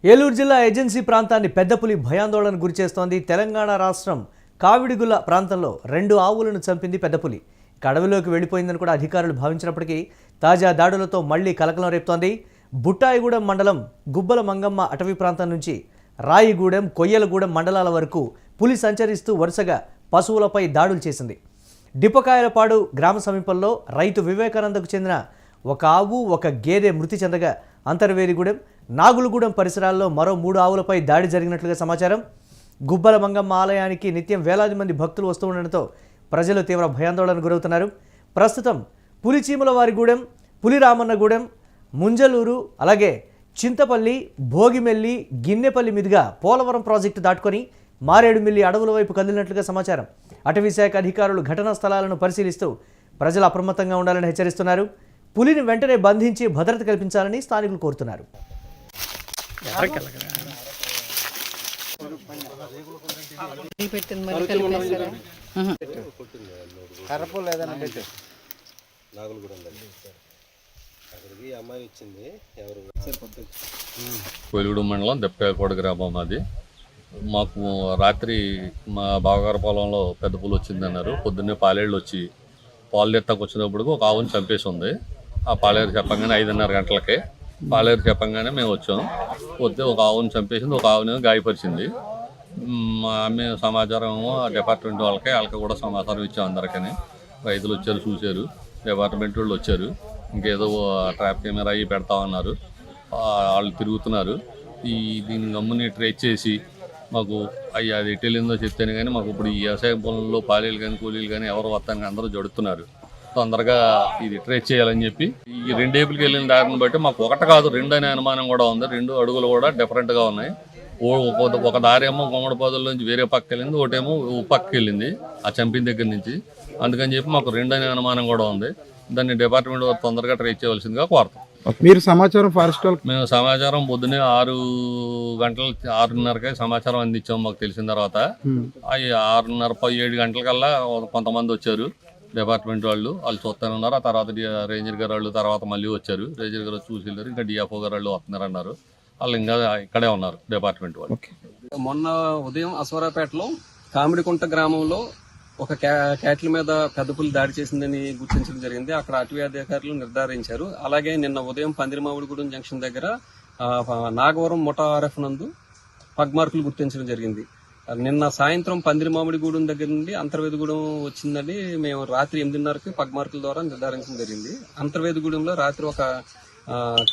ఏలూరు జిల్లా ఏజెన్సీ ప్రాంతాన్ని పెద్దపులి భయాందోళనకు గురిచేస్తోంది. తెలంగాణ రాష్ట్రం కావిడిగుల ప్రాంతంలో 2 ఆవులను చంపింది పెద్దపులి. అడవిలోకి వెళ్లిపోయిందని కూడా అధికారులు భావించినప్పటికీ తాజా దాడులతో మళ్లీ కలకలం రేపుతోంది. బుట్టాయిగూడెం మండలం గుబ్బల మంగమ్మ అటవీ ప్రాంతం నుంచి రాయిగూడెం, కొయ్యలగూడెం మండలాల వరకు పులి సంచరిస్తూ వరుసగా పశువులపై దాడులు చేసింది. డిపకాయలపాడు గ్రామ సమీపంలో రైతు వివేకానందకు చెందిన ఒక ఆవు, ఒక గేదె మృతి చెందగా అంతర్వేలిగూడెం, నాగులగూడెం పరిసరాల్లో మరో 3 ఆవులపై దాడి జరిగినట్లుగా సమాచారం. గుబ్బల మంగమ్మ ఆలయానికి నిత్యం వేలాది మంది భక్తులు వస్తూ ఉండడంతో ప్రజలు తీవ్ర భయాందోళనకు గురవుతున్నారు. ప్రస్తుతం పులిచీమలవారిగూడెం, పులిరామన్నగూడెం, ముంజలూరు, అలాగే చింతపల్లి, భోగిమెల్లి, గిన్నెపల్లి మీదుగా పోలవరం ప్రాజెక్టు దాటుకొని మారేడుమిల్లి అడవుల వైపు కదిలినట్లుగా సమాచారం. అటవీశాఖ అధికారులు ఘటనా స్థలాలను పరిశీలిస్తూ ప్రజలు అప్రమత్తంగా ఉండాలని హెచ్చరిస్తున్నారు. పులిని వెంటనే బంధించి భద్రత కల్పించాలని స్థానికులు కోరుతున్నారు. కోయిలగూడెం మండలం దెప్పకాయలపాడు గ్రామం అది. మాకు రాత్రి మా బావగారి పొలంలో పెద్ద పులి వచ్చిందన్నారు. పొద్దున్నే పాలేళ్ళు వచ్చి పాలు తెత్తకు వచ్చినప్పుడు ఒక ఆవుని చంపేసి ఉంది. ఆ పాలేరు చెప్పంగానే 5:30 గంటలకే పాలేరు చెప్పంగానే మేము వచ్చాం. వస్తే ఒక ఆవుని చంపేసింది, ఒక ఆవుని గాయపరిచింది. మేము సమాచారం డిపార్ట్మెంట్ వాళ్ళకి కూడా సమాచారం ఇచ్చాం. అందరికీ రైతులు వచ్చారు, చూశారు, డిపార్ట్మెంట్ వాళ్ళు వచ్చారు. ఇంకేదో ట్రాప్ కెమెరా అవి పెడతామన్నారు. వాళ్ళు తిరుగుతున్నారు. దీన్ని గమ్ముని ట్రేస్ చేసి మాకు అది ఎటు వెళ్ళిందో చెప్తేనే కానీ మాకు ఇప్పుడు ఈ వ్యవసాయ పొలంలో పాలీలు కానీ కూలీలు కానీ ఎవరు వస్తానికి అందరూ జడుతున్నారు. తొందరగా ఇది ట్రేస్ చేయాలని చెప్పి ఈ 2 ఏపులకి వెళ్ళిన దారిని బట్టి మాకు 1 కాదు 2 అనే అనుమానం కూడా ఉంది. 2 అడుగులు కూడా డిఫరెంట్గా ఉన్నాయి. ఒక దారి ఏమో గుమ్మడిపాదుల నుంచి వేరే పక్కకి వెళ్ళింది, ఒకటేమో పక్కకి వెళ్ళింది ఆ చంపిన దగ్గర నుంచి. అందుకని చెప్పి మాకు 2 అనే అనుమానం కూడా ఉంది. దాన్ని డిపార్ట్మెంట్ వారు తొందరగా ట్రేస్ చేయవలసిందిగా కోరుతాం. మీరు సమాచారం ఫారెస్ట్ వాళ్ళకి? మేము సమాచారం పొద్దున్నే 6 గంటల 6:30కే సమాచారం అందించాము. మాకు తెలిసిన తర్వాత 6:30 7 గంటలకల్లా కొంతమంది వచ్చారు డిపార్ట్మెంట్ వాళ్ళు చూస్తానన్నారు. ఆ తర్వాత రేంజర్ గారు వాళ్ళు తర్వాత మళ్ళీ వచ్చారు. రేంజర్ గారు చూసి వెళ్ళారు. ఇంకా డిఎఫ్ఓ గారు వాళ్ళు వస్తున్నారన్నారు. వాళ్ళు ఇంకా ఇక్కడే ఉన్నారు డిపార్ట్మెంట్ వాళ్ళు. మొన్న ఉదయం అశ్వరాపేటలో కామిడికుంట గ్రామంలో ఒక క్యాటిల్ మీద పెద్ద పులి దాడి చేసిందని గుర్తించడం జరిగింది. అక్కడ అటవీ అధికారులు నిర్ధారించారు. అలాగే నిన్న ఉదయం పందిరిమామిడిగూడెం జంక్షన్ దగ్గర నాగవరం ముఠా ఆర్ఎఫ్ నందు పగ్మార్కులు గుర్తించడం జరిగింది. నిన్న సాయంత్రం పందిరిమామిడిగూడెం దగ్గర నుండి అంతర్వేదిగూడెం వచ్చిందని మేము రాత్రి 8:30కి పగ్మార్కుల ద్వారా నిర్ధారించడం జరిగింది. అంతర్వేదిగూడెంలో రాత్రి ఒక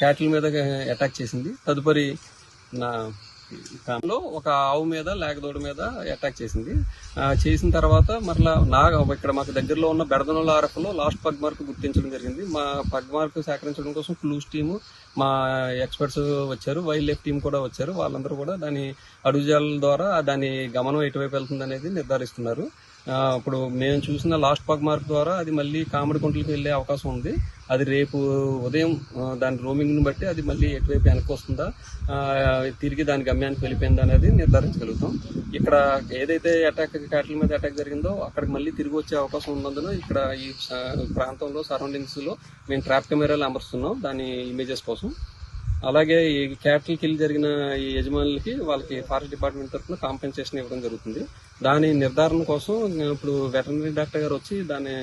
క్యాటిల్ మీద అటాక్ చేసింది. తదుపరి ఒక ఆవు మీద లేకదోడ మీద అటాక్ చేసింది. చేసిన తర్వాత మరలా ఇక్కడ మాకు దగ్గరలో ఉన్న బెడదనోళ్ళ ఆర్ఎఫ్లో లాస్ట్ పగ్ మార్క్ గుర్తించడం జరిగింది. మా పగ్ మార్క్ సేకరించడం కోసం క్లూస్ టీము, మా ఎక్స్పర్ట్స్ వచ్చారు, వైల్డ్ లైఫ్ టీం కూడా వచ్చారు. వాళ్ళందరూ కూడా దాని అడుగుజాల ద్వారా దాని గమనం ఎటువైపు వెళ్తుంది అనేది నిర్ధారిస్తున్నారు. ఇప్పుడు మేము చూసిన లాస్ట్ పగ్ మార్క్ ద్వారా అది మళ్ళీ కామిడికుంటలకు వెళ్లే అవకాశం ఉంది. అది రేపు ఉదయం దాని రోమింగ్ని బట్టి అది మళ్ళీ ఎటువైపు వెనక్కి వస్తుందా, తిరిగి దాని గమ్యానికి వెళ్ళిపోయిందా అనేది నిర్ధారించగలుగుతాం. ఇక్కడ ఏదైతే క్యాటిల్ మీద అటాక్ జరిగిందో అక్కడికి మళ్ళీ తిరిగి వచ్చే అవకాశం ఉన్నందున ఇక్కడ ఈ ప్రాంతంలో సరౌండింగ్స్ లో మేము ట్రాప్ కెమెరాలు అమరుస్తున్నాం దాని ఇమేజెస్ కోసం. అలాగే ఈ క్యాటిల్ కిల్ జరిగిన ఈ యజమానులకి వాళ్ళకి ఫారెస్ట్ డిపార్ట్మెంట్ తరఫున కాంపెన్సేషన్ ఇవ్వడం జరుగుతుంది. దాని నిర్ధారణ కోసం ఇప్పుడు వెటర్నరీ డాక్టర్ గారు వచ్చి దాని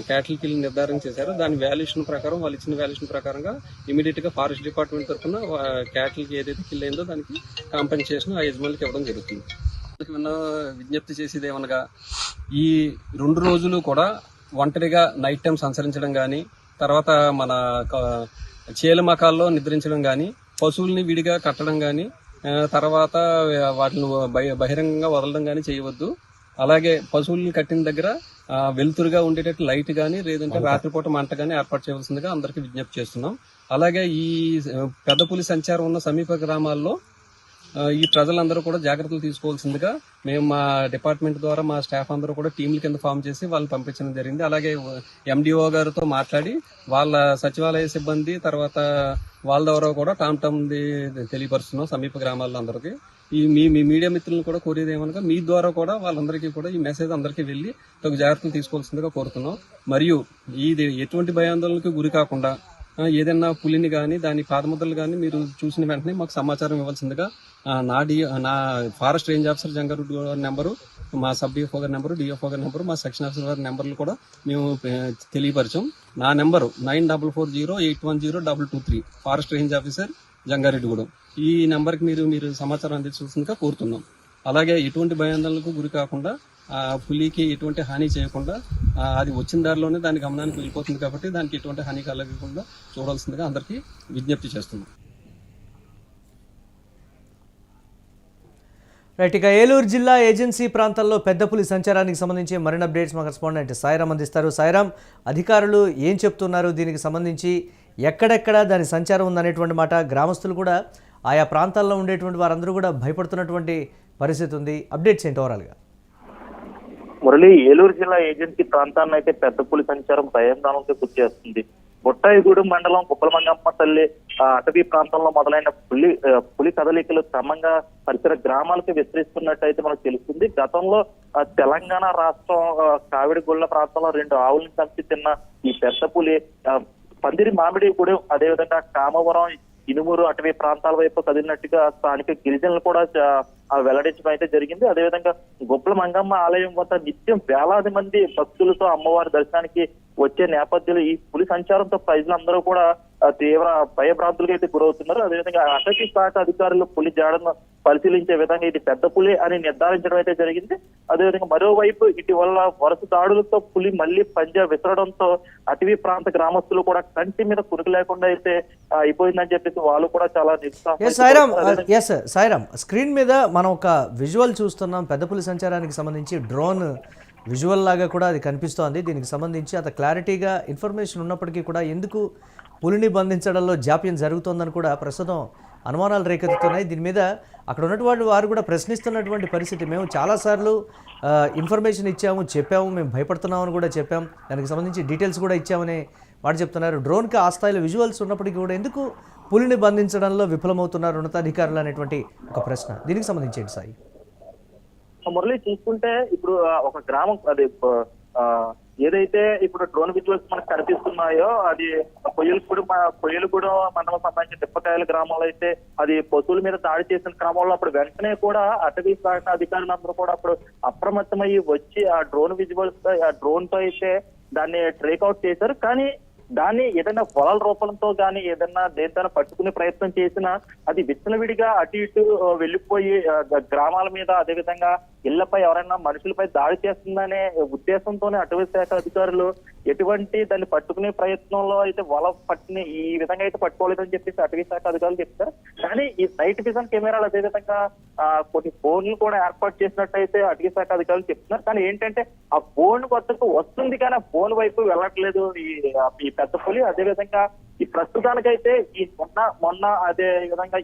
క్యాటిల్ కిల్ నిర్ధారణ చేశారు. దాని వాల్యుయేషన్ ప్రకారం వాళ్ళు ఇచ్చిన వాల్యుయేషన్ ప్రకారంగా ఇమీడియట్ గా ఫారెస్ట్ డిపార్ట్మెంట్ తరఫున క్యాటిల్ కి ఏదైతే కిల్ అయిందో దానికి కాంపెన్సేషన్ ఆ యజమానులకి ఇవ్వడం జరుగుతుంది. విజ్ఞప్తి చేసేది ఏమనగా ఈ 2 రోజులు కూడా ఒంటరిగా నైట్ టైం సంచరించడం కానీ, తర్వాత మన చేలమకాల్లో నిద్రించడం కానీ, పశువుల్ని విడిగా కట్టడం కానీ, తర్వాత వాటిని బహిరంగంగా వదలడం కానీ చేయవద్దు. అలాగే పశువుల్ని కట్టిన దగ్గర వెలుతురుగా ఉండేటట్టు లైట్ కానీ లేదంటే రాత్రిపూట మంట కానీ ఏర్పాటు చేయవలసిందిగా అందరికీ విజ్ఞప్తి చేస్తున్నాం. అలాగే ఈ పెద్ద పులి సంచారం ఉన్న సమీప గ్రామాల్లో ఈ ప్రజలందరూ కూడా జాగ్రత్తలు తీసుకోవాల్సిందిగా మేము మా డిపార్ట్మెంట్ ద్వారా మా స్టాఫ్ అందరూ కూడా టీంల కింద ఫామ్ చేసి వాళ్ళని పంపించడం జరిగింది. అలాగే ఎండిఓ గారితో మాట్లాడి వాళ్ళ సచివాలయ సిబ్బంది తర్వాత వాళ్ళ ద్వారా కూడా టామ్ తెలియపరుస్తున్నాం సమీప గ్రామాల్లో అందరికీ. ఈ మీ మీడియా మిత్రులను కూడా కోరేది ఏమనగా మీ ద్వారా కూడా వాళ్ళందరికీ కూడా ఈ మెసేజ్ అందరికీ వెళ్లి తగు జాగ్రత్తలు తీసుకోవాల్సిందిగా కోరుతున్నాం. మరియు ఇది ఎటువంటి భయాందోళనకు గురి కాకుండా ఏదైనా పులిని కానీ దాని పాదముద్రలు కానీ మీరు చూసిన వెంటనే మాకు సమాచారం ఇవ్వాల్సిందిగా నా ఫారెస్ట్ రేంజ్ ఆఫీసర్ జంగారెడ్డి గారి నెంబరు, మా సబ్ డిఎఫ్ఓ గారి నెంబరు, డిఎఫ్ఓ గారి నెంబరు, మా సెక్షన్ ఆఫీసర్ గారి నెంబర్లు కూడా మేము తెలియపరిచాం. నా number 9440810223, forest range officer Jangareddygudem. ఈ నెంబర్కి మీరు సమాచారం అందించాల్సిందిగా కోరుతున్నాం. అలాగే ఎటువంటి భయాందోళనకు గురి కాకుండా పులికి ఎటువంటి హాని చేయకుండా అది వచ్చిన దారిలోనే దాని గమనానికి వెళ్ళిపోతుంది కాబట్టి దానికి ఎటువంటి హాని కలగకుండా చూడాల్సిందిగా అందరికీ విజ్ఞప్తి చేస్తున్నాం. రైట్, ఇక ఏలూరు జిల్లా ఏజెన్సీ ప్రాంతాల్లో పెద్ద పులి సంచారానికి సంబంధించి మరిన్ని అప్డేట్స్ మా కరెస్పాండెంట్ సాయిరామ్ అందిస్తారు. సాయిరామ్, అధికారులు ఏం చెప్తున్నారు దీనికి సంబంధించి, ఎక్కడెక్కడ దాని సంచారం ఉందనేటువంటి మాట, గ్రామస్తులు కూడా ఆయా ప్రాంతాల్లో ఉండేటువంటి వారందరూ కూడా భయపడుతున్నటువంటి పరిస్థితి ఉంది. అప్డేట్స్ ఏంటి ఓవరాల్గా? మురళి, ఏలూరు జిల్లా ఏజెన్సీ ప్రాంతాన్ని అయితే పెద్ద పులి సంచారం భయాందోళనకు గురి చేస్తుంది. బొట్టాయిగూడెం మండలం గుబ్బలమంగమ్మ తల్లి అటవీ ప్రాంతంలో మొదలైన పులి కదలికలు క్రమంగా పరిసర గ్రామాలకు విస్తరిస్తున్నట్టయితే మనకు తెలుస్తుంది. గతంలో తెలంగాణ రాష్ట్రం కావిడిగుళ్ళ ప్రాంతంలో 2 ఆవులను చంపి తిన్న ఈ పెద్ద పులి పందిరి మామిడిగూడెం, అదేవిధంగా కామవరం, ఇనుమూరు అటవీ ప్రాంతాల వైపు కదిలినట్టుగా స్థానిక గిరిజనులు కూడా వెల్లడించడం అయితే జరిగింది. అదేవిధంగా గుబ్బల మంగమ్మ ఆలయం వద్ద నిత్యం వేలాది మంది భక్తులతో అమ్మవారి దర్శనానికి వచ్చే నేపథ్యంలో ఈ పులి సంచారంతో ప్రజలందరూ కూడా తీవ్ర భయభ్రాంతులకు అయితే గురవుతున్నారు. అదేవిధంగా అటవీ శాఖ అధికారులు పులి జాడను పరిశీలించే విధంగా ఇది పెద్ద పులి అని నిర్ధారించడం అయితే జరిగింది. అదేవిధంగా మరోవైపు ఇటీవల వరుస దాడులతో పులి మళ్లీ పంజా విసరడంతో అటవీ ప్రాంత గ్రామస్తులు కూడా కంటి మీద కునుకు లేకుండా అయితే అయిపోయిందని చెప్పేసి వాళ్ళు కూడా చాలా సాయిరామ్, స్క్రీన్ మీద మనం ఒక విజువల్ చూస్తున్నాం. పెద్ద పులి సంచారానికి సంబంధించి డ్రోన్ విజువల్ లాగా కూడా అది కనిపిస్తోంది. దీనికి సంబంధించి అంత క్లారిటీగా ఇన్ఫర్మేషన్ ఉన్నప్పటికీ కూడా ఎందుకు పులిని బంధించడంలో జాప్యం జరుగుతోందని కూడా ప్రస్తుతం అనుమానాలు రేకెత్తుతున్నాయి. దీని మీద అక్కడ ఉన్నటువంటి వారు కూడా ప్రశ్నిస్తున్నటువంటి పరిస్థితి. మేము చాలాసార్లు ఇన్ఫర్మేషన్ ఇచ్చాము, చెప్పాము, మేము భయపడుతున్నామని కూడా చెప్పాం, దానికి సంబంధించి డీటెయిల్స్ కూడా ఇచ్చామని మాట చెప్తున్నారు. డ్రోన్కి ఆ స్థాయిలో విజువల్స్ ఉన్నప్పటికీ కూడా ఎందుకు పులిని బంధించడంలో విఫలమవుతున్నారు ఉన్నతాధికారులు అనేటువంటి ఒక ప్రశ్న. దీనికి సంబంధించి ఏంటి సాయి? మురళి, చూసుకుంటే ఇప్పుడు ఒక గ్రామం అది ఏదైతే ఇప్పుడు డ్రోన్ విజువల్స్ మనకు కనిపిస్తున్నాయో అది కొయ్యలగూడెం మండలం సంబంధించిన తిప్పకాయల గ్రామంలో అయితే అది పశువుల మీద దాడి చేసిన క్రమంలో అప్పుడు వెంటనే కూడా అటవీ శాఖ అధికారులందరూ కూడా అప్పుడు అప్రమత్తమయ్యి వచ్చి ఆ డ్రోన్ విజువల్స్ ఆ డ్రోన్ తో అయితే దాన్ని ట్రేక్అవుట్ చేశారు. కానీ దాన్ని ఏదైనా పొలాల రూపంతో కానీ ఏదైనా దేంతో పట్టుకునే ప్రయత్నం చేసినా అది విచ్చలవిడిగా అటు ఇటు వెళ్ళిపోయి గ్రామాల మీద, అదేవిధంగా ఇళ్లపై ఎవరైనా మనుషులపై దాడి చేస్తుందనే ఉద్దేశంతోనే అటవీ శాఖ అధికారులు ఎటువంటి దాన్ని పట్టుకునే ప్రయత్నంలో అయితే వల పట్టిని ఈ విధంగా అయితే పట్టుకోలేదని చెప్పేసి అటవీ శాఖ అధికారులు చెప్తారు. కానీ ఈ నైట్ విజన్ కెమెరాలు అదేవిధంగా కొన్ని ఫోన్లు కూడా ఏర్పాటు చేసినట్టయితే అటవీ శాఖ అధికారులు చెప్తున్నారు. కానీ ఏంటంటే ఆ ఫోన్ వద్దకు వస్తుంది కానీ ఆ ఫోన్ వైపు వెళ్ళట్లేదు ఈ పెద్ద పులి. అదేవిధంగా ఈ ప్రస్తుతానికైతే ఈ మొన్న అదే విధంగా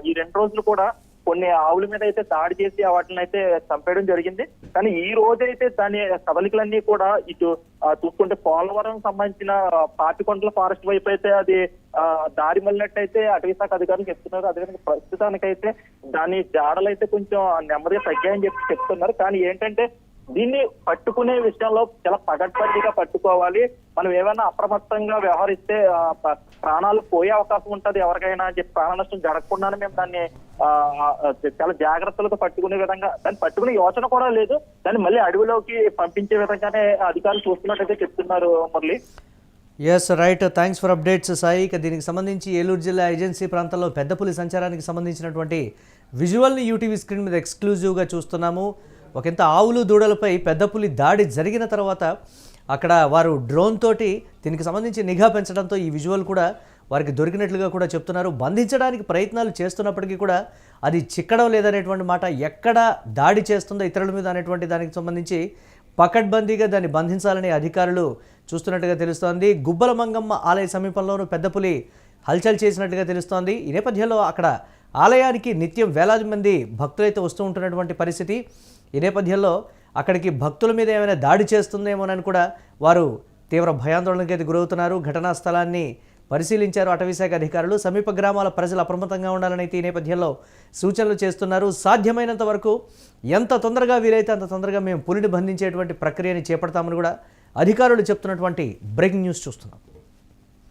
ఈ 2 రోజులు కూడా కొన్ని ఆవుల మీద అయితే దాడి చేసి వాటిని అయితే చంపేయడం జరిగింది. కానీ ఈ రోజైతే దాని కదలికలన్నీ కూడా ఇటు చూసుకుంటే పోలవరం సంబంధించిన పాపికొండల ఫారెస్ట్ వైపు అయితే అది దారి మళ్ళినట్టయితే అటవీ శాఖ అధికారులు చెప్తున్నారు. అదేవిధంగా ప్రస్తుతానికైతే దాని జాడలైతే కొంచెం నెమ్మదిగా తగ్గాయని చెప్పి చెప్తున్నారు. కానీ ఏంటంటే దీన్ని పట్టుకునే విషయంలో చాలా పగడ్బందీగా పట్టుకోవాలి. మనం ఏమైనా అప్రమత్తంగా వ్యవహరిస్తే ప్రాణాలు పోయే అవకాశం ఉంటది ఎవరికైనా అని చెప్పి ప్రాణ నష్టం జరగకుండానే మేము దాన్ని చాలా జాగ్రత్తలతో పట్టుకునే విధంగా దాన్ని పట్టుకునే యోచన కూడా లేదు. దాన్ని మళ్ళీ అడవిలోకి పంపించే విధంగానే అధికారులు చూస్తున్నట్టయితే చెప్తున్నారు Murali. Yes, right, thanks for updates Sai. ఇక దీనికి సంబంధించి ఏలూరు జిల్లా ఏజెన్సీ ప్రాంతంలో పెద్ద పులి సంచారానికి సంబంధించినటువంటి విజువల్ని యూటీవీ స్క్రీన్ మీద ఎక్స్క్లూజివ్గా చూస్తున్నాము. ఒకంత ఆవులు దూడలపై పెద్ద పులి దాడి జరిగిన తర్వాత అక్కడ వారు డ్రోన్ తోటి దీనికి సంబంధించి నిఘా పెంచడంతో ఈ విజువల్ కూడా వారికి దొరికినట్లుగా కూడా చెప్తున్నారు. బంధించడానికి ప్రయత్నాలు చేస్తున్నప్పటికీ కూడా అది చిక్కడం లేదనేటువంటి మాట, ఎక్కడ దాడి చేస్తుందో ఇతరుల మీద అనేటువంటి దానికి సంబంధించి పకడ్బందీగా దాన్ని బంధించాలని అధికారులు చూస్తున్నట్టుగా తెలుస్తోంది. గుబ్బల మంగమ్మ ఆలయ సమీపంలోనూ పెద్ద పులి హల్చల్ చేసినట్టుగా తెలుస్తోంది. ఈ నేపథ్యంలో అక్కడ ఆలయానికి నిత్యం వేలాది మంది భక్తులైతే వస్తూ ఉంటున్నటువంటి పరిస్థితి. ఈ నేపథ్యంలో అక్కడికి భక్తుల మీద ఏమైనా దాడి చేస్తుందేమోనని కూడా వారు తీవ్ర భయాందోళనకి అయితే గురవుతున్నారు. ఘటనా స్థలాన్ని పరిశీలించారు అటవీ శాఖ అధికారులు. సమీప గ్రామాల ప్రజలు అప్రమత్తంగా ఉండాలని అయితే ఈ నేపథ్యంలో సూచనలు చేస్తున్నారు. సాధ్యమైనంత వరకు ఎంత తొందరగా వీలైతే అంత తొందరగా మేము పులిని బంధించేటువంటి ప్రక్రియని చేపడతామని కూడా అధికారులు చెప్తున్నటువంటి బ్రేకింగ్ న్యూస్ చూస్తున్నాం.